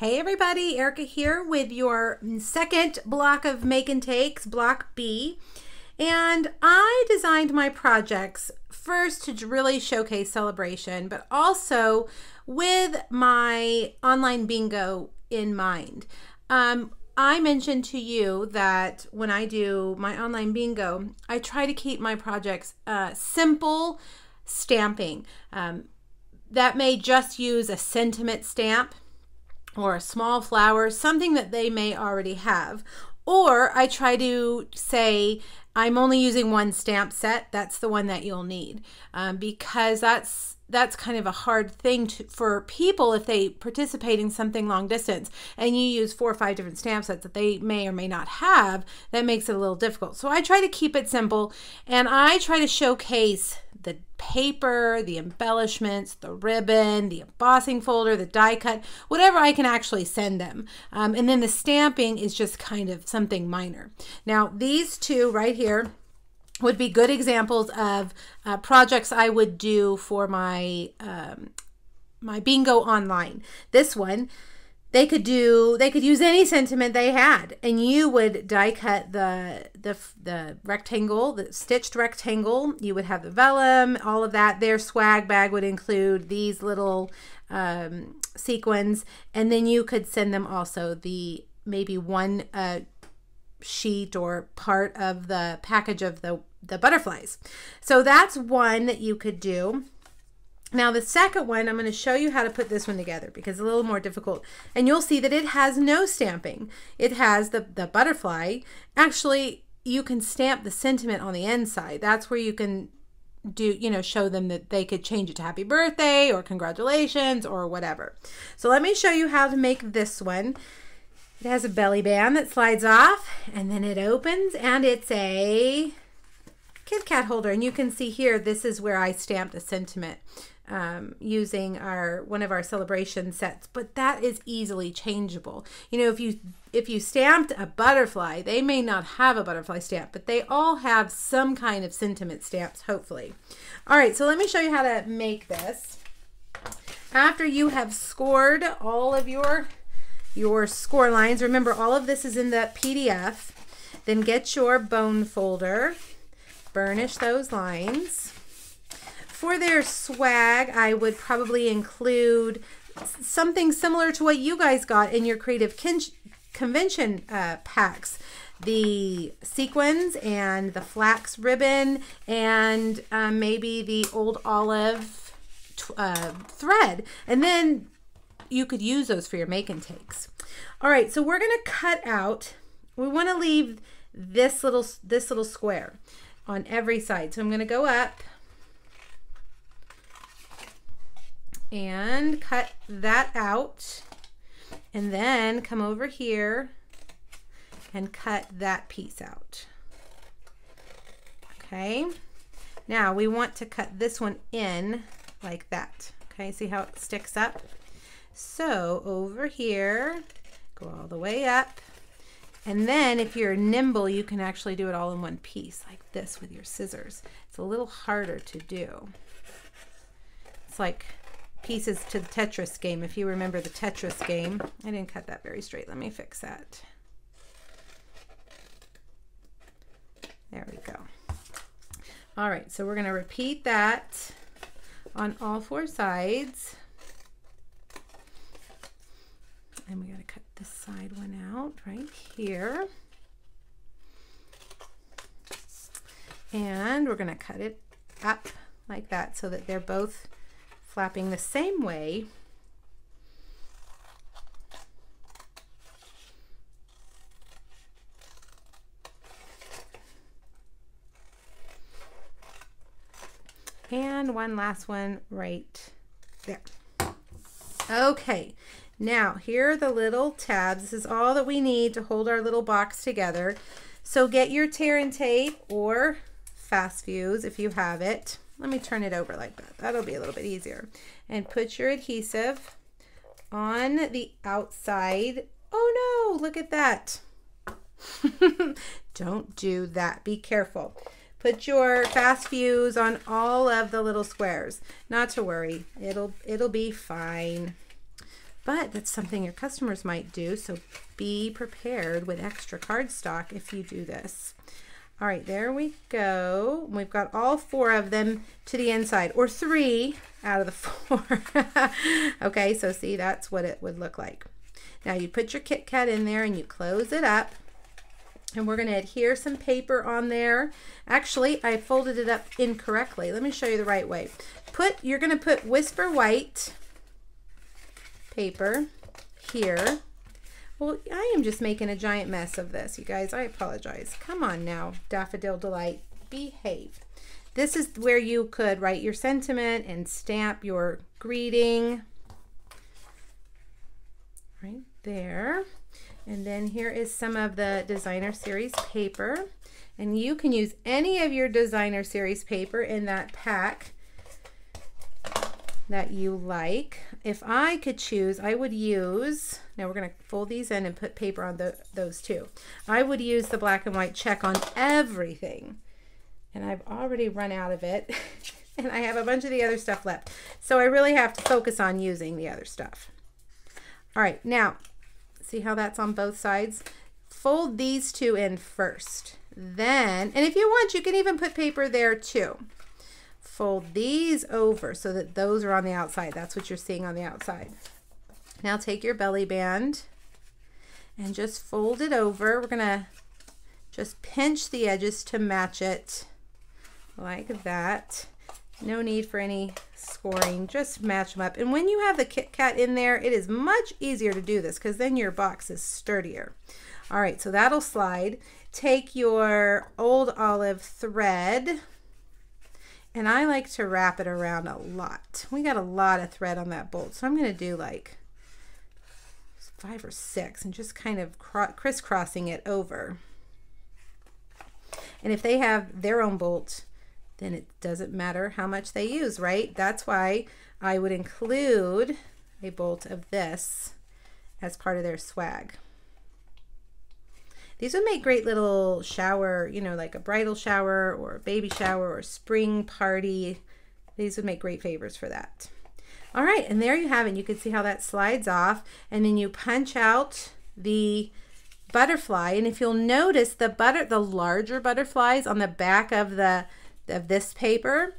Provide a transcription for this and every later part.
Hey everybody, Erica here with your second block of Make and Takes, Block B. And I designed my projects first to really showcase celebration, but also with my online bingo in mind. I mentioned to you that when I do my online bingo, I try to keep my projects simple stamping. That may just use a sentiment stamp or a small flower, something that they may already have. Or I try to say, I'm only using one stamp set. That's the one that you'll need, because that's kind of a hard thing for people if they participate in something long distance and you use 4 or 5 different stamp sets that they may or may not have. That makes it a little difficult. So I try to keep it simple, and I try to showcase the paper, the embellishments, the ribbon, the embossing folder, the die cut, whatever I can actually send them. And then the stamping is just kind of something minor. Now these two right here would be good examples of projects I would do for my my bingo online. This one, they could use any sentiment they had, and you would die cut the rectangle, the stitched rectangle. You would have the vellum, all of that. Their swag bag would include these little sequins, and then you could send them also the maybe one sheet or part of the package of the butterflies. So that's one that you could do. Now the second one, I'm going to show you how to put this one together because it's a little more difficult. And you'll see that it has no stamping. It has the butterfly. Actually, you can stamp the sentiment on the inside. That's where you can do, show them that they could change it to happy birthday or congratulations or whatever. So let me show you how to make this one. It has a belly band that slides off, and then it opens, and it's a Kit Kat holder. And you can see here, this is where I stamped a sentiment using one of our celebration sets, but that is easily changeable. If you stamped a butterfly, they may not have a butterfly stamp, but they all have some kind of sentiment stamps, hopefully. All right, so let me show you how to make this. After you have scored all of your score lines, remember all of this is in the PDF, then get your bone folder, burnish those lines. For their swag, I would probably include something similar to what you guys got in your Creative Convention packs. The sequins and the flax ribbon and maybe the old olive thread. And then you could use those for your make and takes. All right, so we're gonna cut out, we wanna leave this little square on every side. So I'm gonna go up and cut that out, and then come over here and cut that piece out. Okay, now we want to cut this one in like that. Okay, see how it sticks up? So over here, go all the way up, and then if you're nimble, you can actually do it all in one piece like this with your scissors. It's a little harder to do. It's like pieces to the Tetris game, if you remember the Tetris game. I didn't cut that very straight. Let me fix that. There we go. All right, so we're going to repeat that on all 4 sides. And we got to cut this side one out right here. And we're going to cut it up like that so that they're both flapping the same way. And one last one right there. Okay, now here are the little tabs. This is all that we need to hold our little box together. So get your tear and tape or fast fuse if you have it. Let me turn it over like that. That'll be a little bit easier. And put your adhesive on the outside. Oh no, look at that. Don't do that. Be careful. Put your fast fuse on all of the little squares. Not to worry. It'll be fine. but that's something your customers might do. So be prepared with extra cardstock if you do this. All right, there we go. We've got all 4 of them to the inside, or 3 out of the 4. Okay, so see, that's what it would look like. Now you put your Kit Kat in there and you close it up. And we're going to adhere some paper on there. Actually, I folded it up incorrectly. Let me show you the right way. You're going to put Whisper White paper here. Well, I am just making a giant mess of this, you guys. I apologize. Come on now, Daffodil Delight. Behave. This is where you could write your sentiment and stamp your greeting. Right there. And then here is some of the Designer Series paper. And you can use any of your Designer Series paper in that pack that you like. If I could choose, I would use, now we're going to fold these in and put paper on those too. I would use the black and white check on everything. And I've already run out of it. And I have a bunch of the other stuff left. So I really have to focus on using the other stuff. All right, now, see how that's on both sides? Fold these 2 in first. Then, and if you want, you can even put paper there too. Fold these over so that those are on the outside. That's what you're seeing on the outside. Now take your belly band and just fold it over. We're gonna just pinch the edges to match it like that. No need for any scoring, just match them up. And when you have the Kit Kat in there, it is much easier to do this because then your box is sturdier. All right, so that'll slide. Take your old olive thread, and I like to wrap it around a lot. We got a lot of thread on that bolt, so I'm going to do like 5 or 6 and just kind of crisscrossing it over. And if they have their own bolt, then it doesn't matter how much they use, right? That's why I would include a bolt of this as part of their swag. These would make great little shower, you know, like a bridal shower or a baby shower or a spring party. These would make great favors for that. All right, and there you have it. You can see how that slides off, and then you punch out the butterfly. And if you'll notice, the larger butterflies on the back of this paper,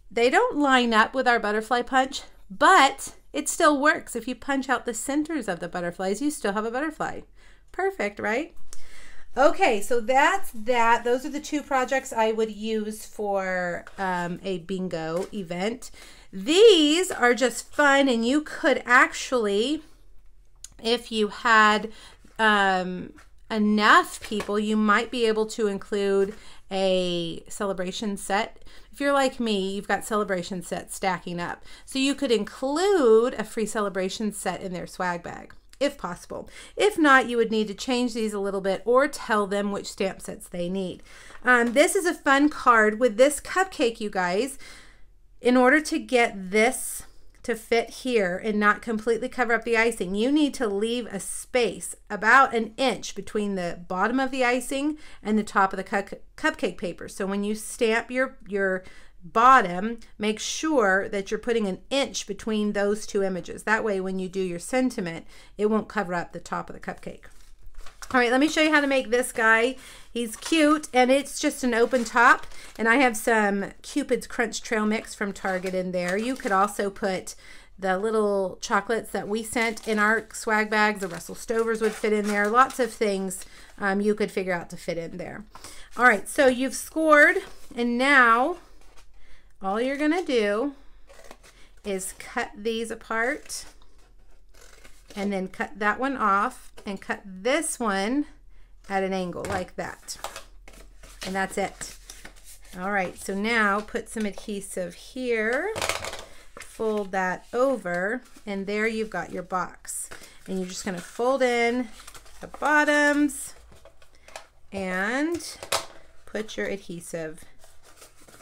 they don't line up with our butterfly punch, but it still works. If you punch out the centers of the butterflies, you still have a butterfly. Perfect, right? Okay, so that's that. Those are the 2 projects I would use for a bingo event. These are just fun, and you could actually, if you had enough people, you might be able to include a celebration set. If you're like me, you've got celebration sets stacking up. So you could include a free celebration set in their swag bag, if possible. If not, you would need to change these a little bit or tell them which stamp sets they need. This is a fun card with this cupcake, you guys. In order to get this to fit here and not completely cover up the icing, you need to leave a space about an inch between the bottom of the icing and the top of the cupcake paper. So when you stamp your bottom, make sure that you're putting an inch between those 2 images. That way when you do your sentiment, it won't cover up the top of the cupcake. All right, let me show you how to make this guy. He's cute, and it's just an open top, and I have some Cupid's Crunch Trail Mix from Target in there. You could also put the little chocolates that we sent in our swag bags. The Russell Stovers would fit in there. Lots of things you could figure out to fit in there. All right, so you've scored, and now all you're gonna do is cut these apart and then cut that one off and cut this one at an angle like that. And that's it. All right, so now put some adhesive here, fold that over, and there you've got your box. And you're just gonna fold in the bottoms and put your adhesive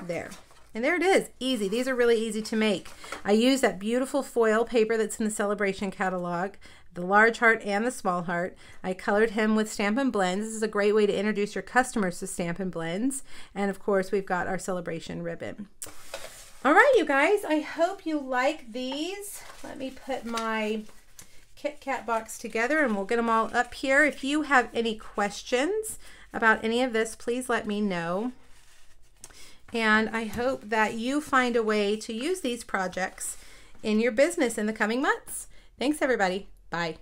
there. And there it is, easy. These are really easy to make. I use that beautiful foil paper that's in the Celebration catalog, the large heart and the small heart. I colored him with Stampin' Blends. This is a great way to introduce your customers to Stampin' Blends. And of course, we've got our Celebration ribbon. All right, you guys, I hope you like these. Let me put my Kit Kat box together, and we'll get them all up here. If you have any questions about any of this, please let me know. And I hope that you find a way to use these projects in your business in the coming months. Thanks, everybody. Bye.